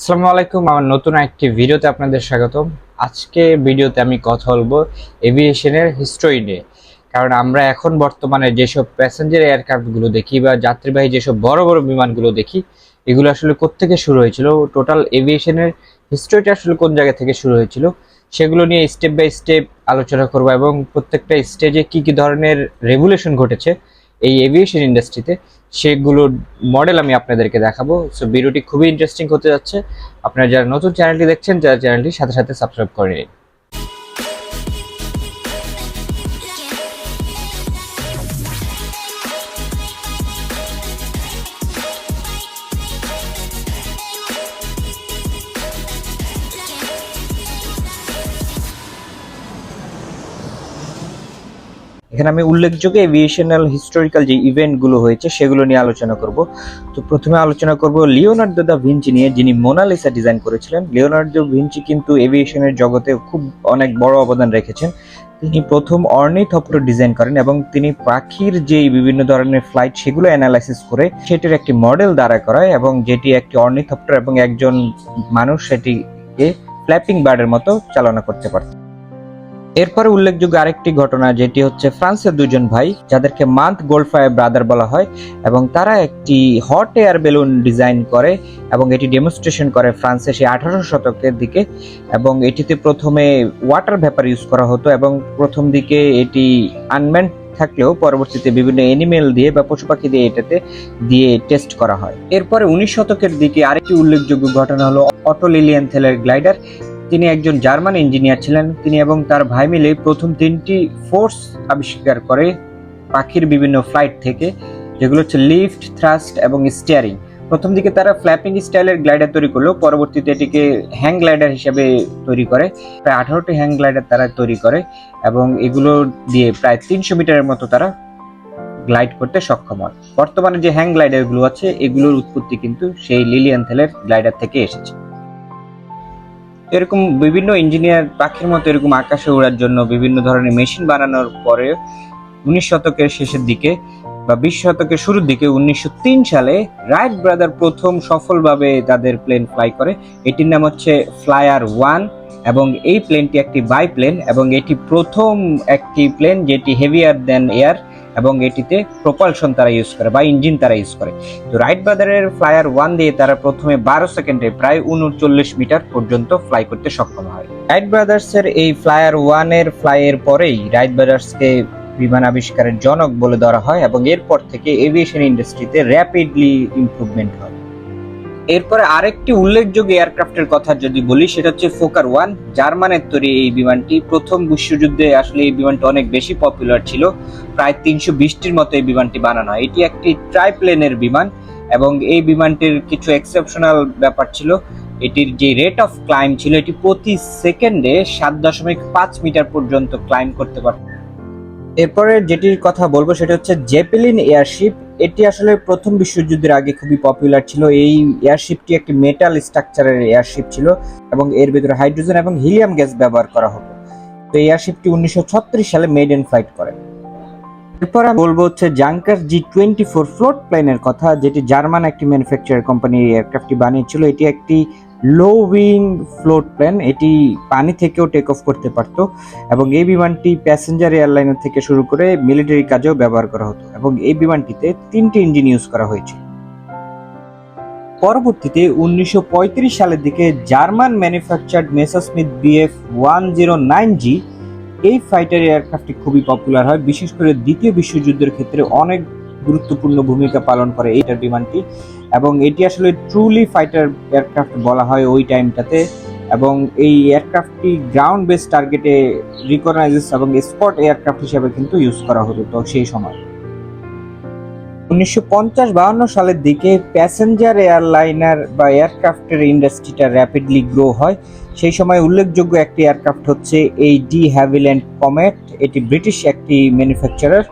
আসসালামু আলাইকুম, আমার নতুন একটি ভিডিওতে আপনাদের স্বাগতম। আজকে ভিডিওতে আমি কথা বলবো এভিয়েশনের হিস্টোরি নিয়ে। কারণ আমরা এখন বর্তমানে যেসব প্যাসেঞ্জার এয়ারক্রাফটগুলো দেখি বা যাত্রীবাহী যেসব বড় বড় বিমানগুলো দেখি, এগুলো আসলে কোত্থেকে শুরু হয়েছিল, টোটাল এভিয়েশনের হিস্টোরিটা আসলে কোন জায়গা থেকে শুরু হয়েছিল, সেগুলো নিয়ে স্টেপ বাই স্টেপ আলোচনা করবো এবং প্রত্যেকটা স্টেজে কি কি ধরনের রেভুলেশন ঘটেছে এই এভিয়েশন ইন্ডাস্ট্রিতে সেগুলোর মডেল আমি আপনাদেরকে দেখাবো। সো ভিডিওটি খুবই ইন্টারেস্টিং হতে যাচ্ছে। আপনারা যারা নতুন চ্যানেলটি দেখছেন, যারা চ্যানেলটি সাথে সাথে সাবস্ক্রাইব করে নিন। এখানে আমি উল্লেখযোগ্য এভিয়েশনাল হিস্টোরিক্যাল যে ইভেন্টগুলো হয়েছে সেগুলো নিয়ে আলোচনা করব। তো প্রথমে আলোচনা করব লিওনার্দো দা ভিঞ্চি নিয়ে, যিনি মোনালিসা ডিজাইন করেছিলেন। লিওনার্দো ভিঞ্চি কিন্তু এভিয়েশনের জগতে খুব অনেক বড় অবদান রেখেছেন। তিনি প্রথম অর্নিথপ্টার ডিজাইন করেন এবং তিনি পাখির যেই বিভিন্ন ধরনের ফ্লাইট সেগুলো অ্যানালাইসিস করে সেটির একটি মডেল দাঁড়া করায়, এবং যেটি একটি অর্নিথপ্টার এবং একজন মানুষ সেটিকে ফ্ল্যাপিং বার্ডের মতো চালনা করতে পারত। এরপরে উল্লেখযোগ্য আরেকটি ঘটনা, যেটি হচ্ছে ফ্রান্সের দুজন ভাই যাদেরকে মান্থ গোল্ডফায়ার ব্রাদার বলা হয়, এবং তারা একটি হট এয়ার বেলুন ডিজাইন করে এবং এটি ডেমনস্ট্রেশন করে ফ্রান্সে সেই 18 শতকের দিকে। এবং এটিতে প্রথমে ওয়াটার ভ্যাপার ইউজ করা হতো এবং প্রথম দিকে এটি আনম্যান্ড থাকলেও পরবর্তীতে বিভিন্ন এনিমেল দিয়ে বা পশু পাখি দিয়ে এটাতে দিয়ে টেস্ট করা হয়। এরপরে 19 শতকের দিকে আরেকটি উল্লেখযোগ্য ঘটনা হলো অটো লিলিয়েনথেলের গ্লাইডার। তিনি একজন জার্মান ইঞ্জিনিয়ার ছিলেন। তিনি এবং তার ভাই মিলে প্রথম 3টি ফোর্স আবিষ্কার করে পাখির বিভিন্ন ফ্লাইট থেকে, যেগুলো হচ্ছে লিফট, থ্রাস্ট এবং স্টিয়ারিং। প্রথম দিকে তারা ফ্ল্যাপিং স্টাইলের গ্লাইডার তৈরি করলো, পরবর্তীতে এটিকে হ্যাং গ্লাইডার হিসেবে তৈরি করে। প্রায় 18টি হ্যাং গ্লাইডার তারা তৈরি করে এবং এগুলো দিয়ে প্রায় 300 মিটারের মতো তারা গ্লাইড করতে সক্ষম হয়। বর্তমানে যে হ্যাং গ্লাইডারগুলো আছে এগুলোর উৎপত্তি কিন্তু সেই লিলিয়েনথেলের গ্লাইডার থেকে এসেছে। এরকম বিভিন্ন ইঞ্জিনিয়ার পাখির মতো এরকম আকাশে ওড়ার জন্য বিভিন্ন ধরনের মেশিন বানানোর পরে 19 শতকের শেষের দিকে বা 20 শতকের শুরুর দিকে 1903 সালে রাইট ব্রাদার প্রথম সফলভাবে তাদের প্লেন ফ্লাই করে। এটির নাম হচ্ছে ফ্লায়ার 1 এবং এই প্লেনটি একটি বাইপ্লেন এবং এটি প্রথম একটি প্লেন যেটি হেভিয়ার দেন এয়ার এবং এটিতে প্রপালশন তারা ইউজ করে বা ইঞ্জিন তারা ইউজ করে। তো রাইট ব্রাদারের ফ্লায়ার 1 দিয়ে তারা প্রথমে 12 সেকেন্ডে প্রায় 39 মিটার পর্যন্ত ফ্লাই করতে সক্ষম হয়। রাইট ব্রাদার্সের এই ফ্লায়ার 1 এর ফ্লাইয়ের পরেই রাইট ব্রাদার্সকে বিমান আবিষ্কারের জনক বলে ধরা হয় এবং এরপর থেকে এভিয়েশন ইন্ডাস্ট্রিতে র্যাপিডলি ইমপ্রুভমেন্ট হয়। এরপরে আরেকটি উল্লেখযোগ্য এয়ারক্রাফটের কথা যদি বলি, সেটা হচ্ছে ফোকার 1, জার্মানের তৈরি এই বিমানটি। প্রথম বিশ্বযুদ্ধে আসলে এই বিমানটি অনেক বেশি পপুলার ছিল, প্রায় 320টির মতো এই বিমানটি বানানো হয়। এটি একটি ট্রাইপ্লেনের বিমান এবং এই বিমানটির কিছু এক্সেপশনাল ব্যাপার ছিল। এটির যে রেট অফ ক্লাইম ছিল, এটি প্রতি সেকেন্ডে 7.5 মিটার পর্যন্ত ক্লাইম করতে পারত। এরপরে যেটির কথা বলবো সেটা হচ্ছে জেপেলিন এয়ারশিপ। এটি আসলে প্রথম বিশ্বযুদ্ধের আগে খুবই পপুলার ছিল। এই এয়ারশিপটি একটি মেটাল স্ট্রাকচারের এয়ারশিপ ছিল এবং এর ভিতরে হাইড্রোজেন এবং হিলিয়াম গ্যাস ব্যবহার করা হতো। তো এই এয়ারশিপটি 1936 সালে মেডেন ফ্লাইট করে। এরপর আমি বলবো হচ্ছে জাঙ্কার G-24 ফ্লোট প্লেনের কথা, যেটি জার্মান একটি ম্যানুফ্যাকচারার কোম্পানি এয়ারক্রাফটটি বানিয়েছিল। এটি একটি লো উইং ফ্লোট প্লেন, এটি পানি থেকেও টেক অফ করতে পারত এবং এই বিমানটি প্যাসেঞ্জার এয়ারলাইনার থেকে শুরু করে মিলিটারি কাজেও ব্যবহার করা হতো এবং এই বিমানটিতে 3টি ইঞ্জিন ইউজ করা হয়েছিল। পরবর্তীতে 1935 সালের দিকে জার্মান ম্যানুফ্যাকচার্ড মেসারস্মিথ BF-109G এই ফাইটার এয়ারক্রাফটটি খুবই পপুলার হয়, বিশেষ করে দ্বিতীয় বিশ্বযুদ্ধের ক্ষেত্রে অনেক গুরুত্বপূর্ণ ভূমিকা পালন করে এইটার বিমানটি এবং এটি আসলে ট্রুলি ফাইটার এয়ারক্রাফট বলা হয় ওই টাইমটাতে। এবং এই এয়ারক্রাফটটি গ্রাউন্ড বেস টার্গেটে রিকগনাইজেস এবং স্পট এয়ারক্রাফট হিসেবে কিন্তু ইউজ করা হতো তো সেই সময়। 1950-52 সালের দিকে প্যাসেঞ্জার এয়ারলাইনার বা এয়ারক্রাফটের ইন্ডাস্ট্রিটা র্যাপিডলি গ্রো হয়। সেই সময় উল্লেখযোগ্য একটি এয়ারক্রাফট হচ্ছে এই ডি হ্যাভিল্যান্ড কমেট। এটি ব্রিটিশ একটি ম্যানুফ্যাকচারার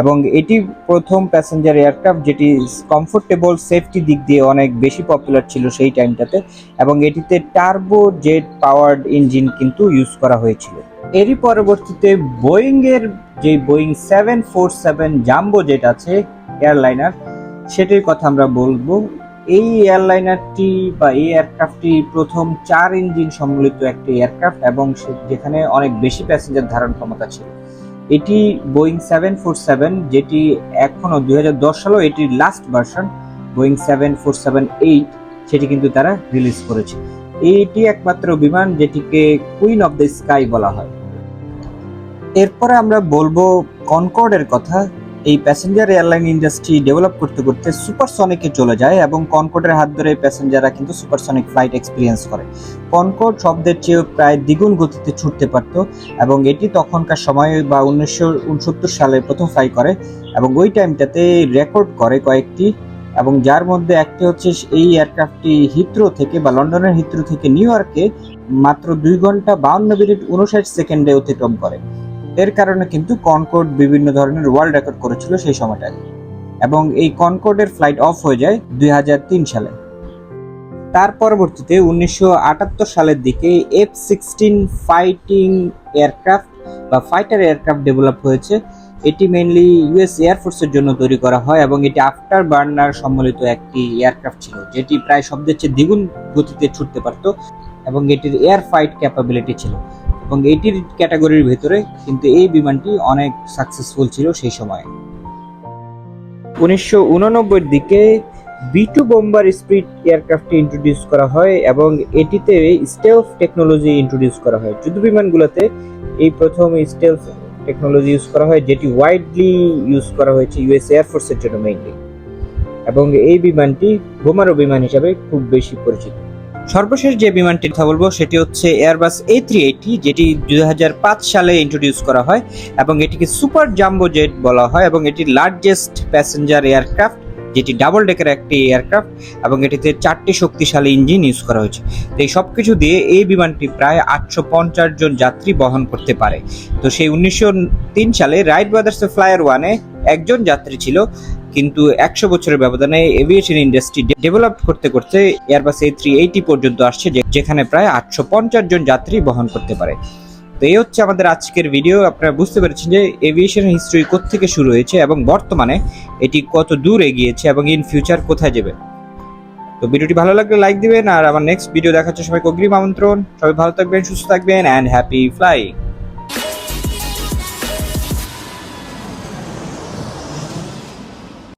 এবং এটি প্রথম প্যাসেঞ্জার এয়ারক্রাফট যেটি কমফোর্টেবল সেফটি দিক দিয়ে অনেক বেশি পপুলার ছিল সেই টাইমটাতে এবং এটিতে টার্বো জেট পাওয়ার্ড ইঞ্জিন কিন্তু ইউজ করা হয়েছিল। এরই পরবর্তীতে বোয়িং এর যে বোয়িং 747 জাম্বো জেট আছে এয়ারলাইনার, সেটির কথা আমরা বলবো। এই এয়ারলাইনারটি বা এই এয়ারক্রাফটটি প্রথম 4 ইঞ্জিন সম্বলিত একটি এয়ারক্রাফট এবং যেখানে অনেক বেশি প্যাসেঞ্জার ধারণ ক্ষমতা ছিল। এটি বোয়িং 747, যেটি এখনো 2010 সালেও এটির লাস্ট ভার্সন বোয়িং 747-8 সেটি কিন্তু তারা রিলিজ করেছে। এটি একমাত্র বিমান যেটিকে কুইন অফ দ্য স্কাই বলা হয়। এরপরে আমরা বলবো কনকর্ডের কথা। এই প্যাসেঞ্জার এয়ারলাইন ইন্ডাস্ট্রি ডেভেলপ করতে করতে সুপারসনিকে চলে যায় এবং কনকর্ডের হাত ধরে প্যাসেঞ্জাররা কিন্তু সুপারসনিক ফ্লাইট এক্সপিরিয়েন্স করে। কনকর্ড শব্দের চেয়ে প্রায় দ্বিগুণ গতিতে ছুটতে পারত এবং এটি তখনকার সময় বা 1969 সালে প্রথম ফ্লাই করে এবং ওই টাইমটাতে রেকর্ড করে কয়েকটি, এবং যার মধ্যে একটি হচ্ছে এই এয়ারক্রাফটটি হিথ্রো থেকে বা লন্ডনের হিথ্রো থেকে নিউ ইয়র্কে মাত্র 2 ঘন্টা 52 মিনিট 59 সেকেন্ডে অতিক্রম করে। এর কারণে কিন্তু কনকর্ড বিভিন্ন ধরনের ওয়ার্ল্ড রেকর্ড করেছিল সেই সময়টায়, এবং এই কনকর্ডের ফ্লাইট অফ হয়ে যায় 2003 সালে। তার পরবর্তীতে 1978 সালের দিকে F-16 ফাইটিং এয়ারক্রাফট বা ফাইটার এয়ারক্রাফট ডেভেলপ হয়েছে। এটি মেইনলি ইউএস এয়ারফোর্সের জন্য তৈরি করা হয় এবং এটি আফটার বার্নার সম্বলিত একটি এয়ারক্রাফট ছিল, যেটি প্রায় শব্দের চেয়ে দ্বিগুণ গতিতে ছুটতে পারত এবং এটির এয়ার ফাইট ক্যাপাবিলিটি ছিল, এবং এটির ক্যাটাগরির ভেতরে কিন্তু এই বিমানটি অনেক সাকসেসফুল ছিল সেই সময়ে। 1989 দিকে B-2 বোম্বার স্পিড এয়ারক্রাফটটি ইন্ট্রোডিউস করা হয় এবং এটিতে স্টেলথ টেকনোলজি ইন্ট্রোডিউস করা হয়। যুদ্ধ বিমানগুলোতে এই প্রথম স্টেলথ টেকনোলজি ইউজ করা হয়, যেটি ওয়াইডলি ইউজ করা হয়েছে ইউএস এয়ারফোর্সের জন্য মেইনলি, এবং এই বিমানটি বোমারু বিমান হিসাবে খুব বেশি পরিচিত। সর্বশেষ যে বিমানটির কথা বলবো সেটি হচ্ছে এয়ারবাস A380, যেটি 2005 সালে ইন্ট্রোডিউস করা হয় এবং এটিকে সুপার জাম্বো জেট বলা হয় এবং এটি লার্জেস্ট প্যাসেঞ্জার এয়ারক্রাফট, যেটি ডাবল ডেকের একটি এয়ারক্রাফট এবং এটিতে 4টি শক্তিশালী ইঞ্জিন ইউজ করা হয়েছে। তো এই সবকিছু দিয়ে এই বিমানটি প্রায় 850 জন যাত্রী বহন করতে পারে। তো সেই 1903 সালে রাইট ব্রাদার্সের ফ্লায়ার ওয়ানে একজন যাত্রী ছিল, কিন্তু 100 বছরের ব্যবধানে এভিয়েশন ইন্ডাস্ট্রি ডেভেলপ করতে করতে এয়ারবাস A380 পর্যন্ত আসছে, যেখানে প্রায় 850 জন যাত্রী বহন করতে পারে। তো এই হচ্ছে আমাদের আজকের ভিডিও। আপনারা বুঝতে পেরেছেন যে এভিয়েশন হিস্ট্রি কোত্থেকে শুরু হয়েছে এবং বর্তমানে এটি কত দূর এগিয়েছে এবং ইন ফিউচার কোথায় যাবে। তো ভিডিওটি ভালো লাগলে লাইক দিবেন, আর আমার নেক্সট ভিডিও দেখার জন্য সবাইকে অগ্রিম আমন্ত্রণ। সবাই ভালো থাকবেন, সুস্থ থাকবেন, অ্যান্ড হ্যাপি ফ্লাইং।